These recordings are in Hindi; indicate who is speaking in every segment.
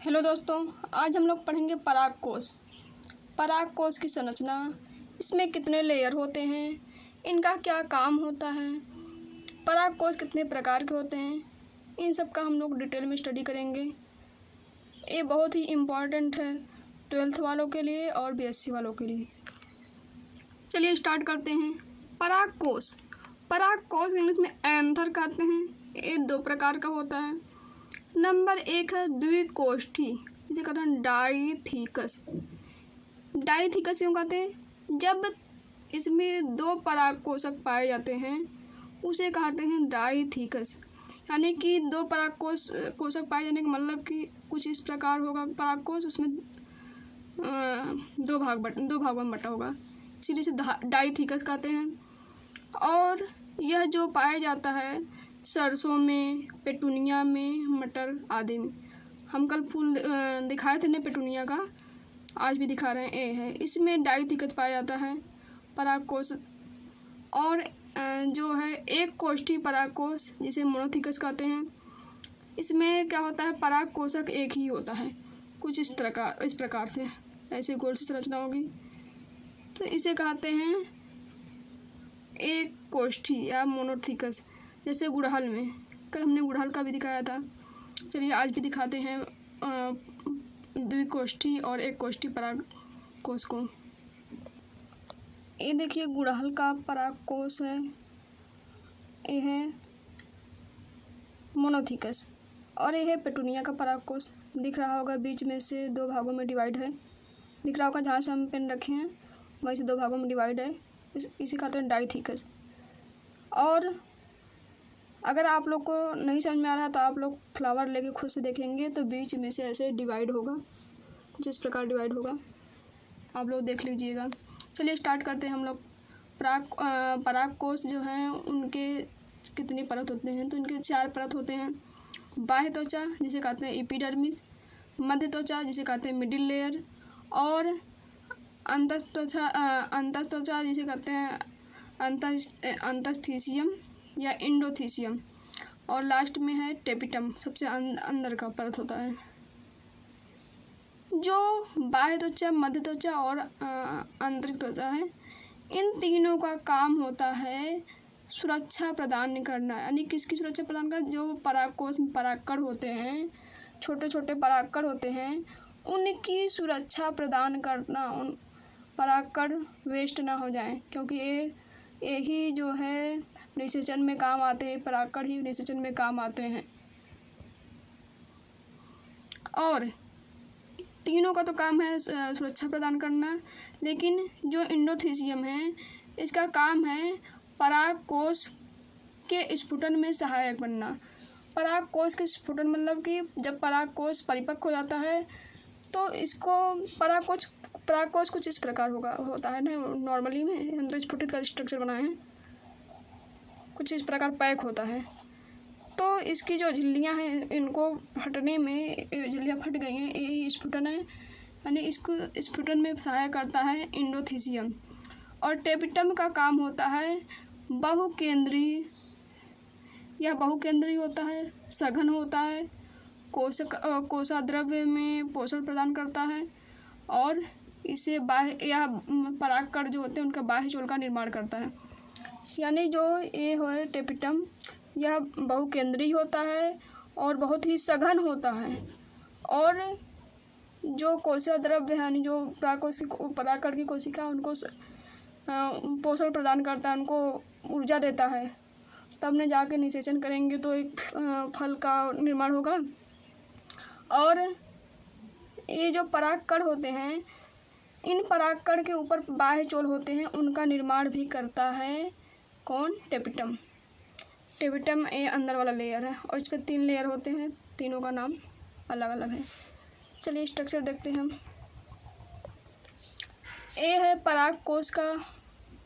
Speaker 1: हेलो दोस्तों, आज हम लोग पढ़ेंगे पराग कोश। पराग कोश की संरचना, इसमें कितने लेयर होते हैं, इनका क्या काम होता है, पराग कोश कितने प्रकार के होते हैं, इन सब का हम लोग डिटेल में स्टडी करेंगे। ये बहुत ही इम्पॉर्टेंट है 12th वालों के लिए और BSc वालों के लिए। चलिए स्टार्ट करते हैं। पराग कोश इंग्लिश में एंथर कहते हैं। ये दो प्रकार का होता है। नंबर 1 है द्विकोष्ठी, जिसे कहते हैं डाइथिकस। डाइथिकस क्यों कहते हैं? जब इसमें दो पराग कोशक पाए जाते हैं उसे कहते हैं डाइथिकस। यानी कि दो पराग कोशक पाए जाने का मतलब कि कुछ इस प्रकार होगा पराग कोश, उसमें दो भागों में बटा होगा, इसीलिए इसे डाइथिकस कहते हैं। और यह जो पाया जाता है सरसों में, पेटूनिया में, मटर आदि में। हम कल फूल दिखाए थे ना पेटूनिया का, आज भी दिखा रहे हैं। ए है, इसमें डाइथिकस पाया जाता है पराग कोश। और जो है एक कोष्ठी पराग कोश, जिसे मोनोथिकस कहते हैं, इसमें क्या होता है, पराग कोशक एक ही होता है, कुछ इस प्रकार से ऐसे गोल से संरचना होगी, तो इसे कहते हैं एक कोष्ठी या मोनोथिकस। जैसे गुड़हल में, कल हमने गुड़हल का भी दिखाया था। चलिए आज भी दिखाते हैं द्विकोष्ठी और एक कोष्ठी पराग कोश को। ये देखिए गुड़हल का पराग कोश है, ये है मोनोथिकस। और ये है पेटूनिया का पराग कोश। दिख रहा होगा बीच में से दो भागों में डिवाइड है, दिख रहा होगा जहाँ से हम पेन रखे हैं वहीं से दो भागों में डिवाइड है, इसी कहते हैं डाइथिकस। और अगर आप लोग को नहीं समझ में आ रहा तो आप लोग फ्लावर लेके खुद से देखेंगे तो बीच में से ऐसे डिवाइड होगा, कुछ इस प्रकार डिवाइड होगा, आप लोग देख लीजिएगा। चलिए स्टार्ट करते हैं हम लोग। पराग कोश जो हैं उनके कितनी परत होते हैं, तो इनके 4 परत होते हैं। बाह्य त्वचा जिसे कहते हैं एपिडर्मिस, मध्य त्वचा जिसे कहते हैं मिडिल लेयर, और अंतःत्वचा जिसे कहते हैं अंतस्थीसियम या इंडोथीसियम, और लास्ट में है टेपिटम, सबसे अंदर का परत होता है। जो बाह्य त्वचा, मध्य त्वचा और आंतरिक त्वचा है, इन तीनों का काम होता है सुरक्षा प्रदान करना। यानी किसकी सुरक्षा प्रदान करना? जो परागकोश में परागकण होते हैं, छोटे छोटे परागकण होते हैं, उनकी सुरक्षा प्रदान करना, उन परागकण वेस्ट ना हो जाएं, क्योंकि यही जो है निषेचन में काम आते हैं, परागकण ही निषेचन में काम आते हैं। और तीनों का तो काम है सुरक्षा प्रदान करना, लेकिन जो इंडोथीसियम है इसका काम है पराग कोश के स्फुटन में सहायक बनना। पराग कोश के स्फुटन मतलब कि जब पराग कोश परिपक्व हो जाता है तो इसको पराग कोश कुछ इस प्रकार होता है ना। नॉर्मली में हम तो स्फुटित का स्ट्रक्चर बनाए हैं, कुछ इस प्रकार पैक होता है। तो इसकी जो झिल्लियाँ हैं इनको हटने में, झिल्लियाँ फट गई हैं, यही स्फुटन है, यानी इसको स्फुटन में सहायक करता है इंडोथीसियम। और टेपिटम का काम होता है बहुकेंद्रीय, यह बहुकेंद्रीय होता है, सघन होता है, कोशाद्रव्य में पोषण प्रदान करता है, और इसे बाह्य या परागकण जो होते हैं उनका बाह्य चोल का निर्माण करता है। यानी जो ये है टेपिटम, यह बहुकेंद्रीय होता है और बहुत ही सघन होता है, और जो कोशाद्रव्य है यानी जो परागकण की कोशिका उनको पोषण प्रदान करता है, उनको ऊर्जा देता है, तब ने जाके निषेचन करेंगे तो एक फल का निर्माण होगा। और ये जो परागकण होते हैं, इन परागकण के ऊपर बाह्य चोल होते हैं, उनका निर्माण भी करता है कौन? टेपिटम। टेपिटम ये अंदर वाला लेयर है, और इस पर 3 लेयर होते हैं, तीनों का नाम अलग अलग है। चलिए स्ट्रक्चर देखते हैं हम। ये है पराग कोश का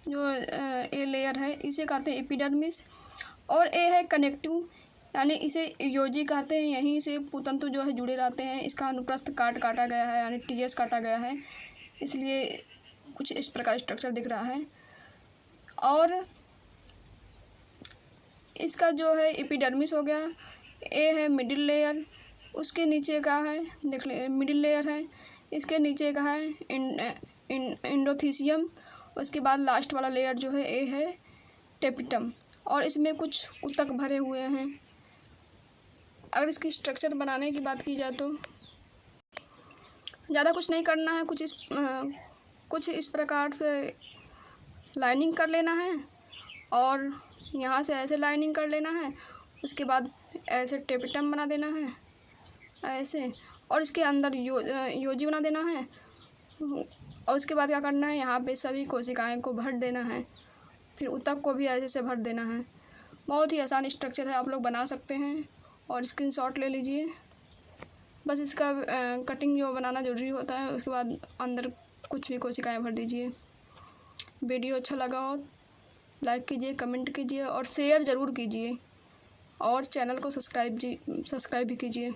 Speaker 1: जो ये लेयर है, इसे कहते हैं एपिडर्मिस। और ये है कनेक्टिव, यानी इसे योजी कहते हैं, यहीं से पुतंतु जो है जुड़े रहते हैं। इसका अनुप्रस्थ काटा गया है, यानी टीएस काटा गया है, इसलिए कुछ इस प्रकार स्ट्रक्चर दिख रहा है। और इसका जो है एपिडर्मिस हो गया, ये है मिडिल लेयर, उसके नीचे का है देख ले मिडिल लेयर है, इसके नीचे का है एंडोथीसियम, उसके बाद लास्ट वाला लेयर जो है ये है टेपिटम, और इसमें कुछ ऊतक भरे हुए हैं। अगर इसकी स्ट्रक्चर बनाने की बात की जाए तो ज़्यादा कुछ नहीं करना है, कुछ इस प्रकार से लाइनिंग कर लेना है और यहाँ से ऐसे लाइनिंग कर लेना है, उसके बाद ऐसे टेपिटम बना देना है ऐसे, और इसके अंदर योजी बना देना है, और उसके बाद क्या करना है, यहाँ पे सभी कोशिकाएं को भर देना है, फिर ऊतक को भी ऐसे से भर देना है। बहुत ही आसान स्ट्रक्चर है, आप लोग बना सकते हैं और स्क्रीनशॉट ले लीजिए। बस इसका कटिंग जो बनाना ज़रूरी होता है, उसके बाद अंदर कुछ भी कोशिकाएं भर दीजिए। वीडियो अच्छा लगा हो लाइक कीजिए, कमेंट कीजिए और शेयर ज़रूर कीजिए, और चैनल को सब्सक्राइब भी कीजिए।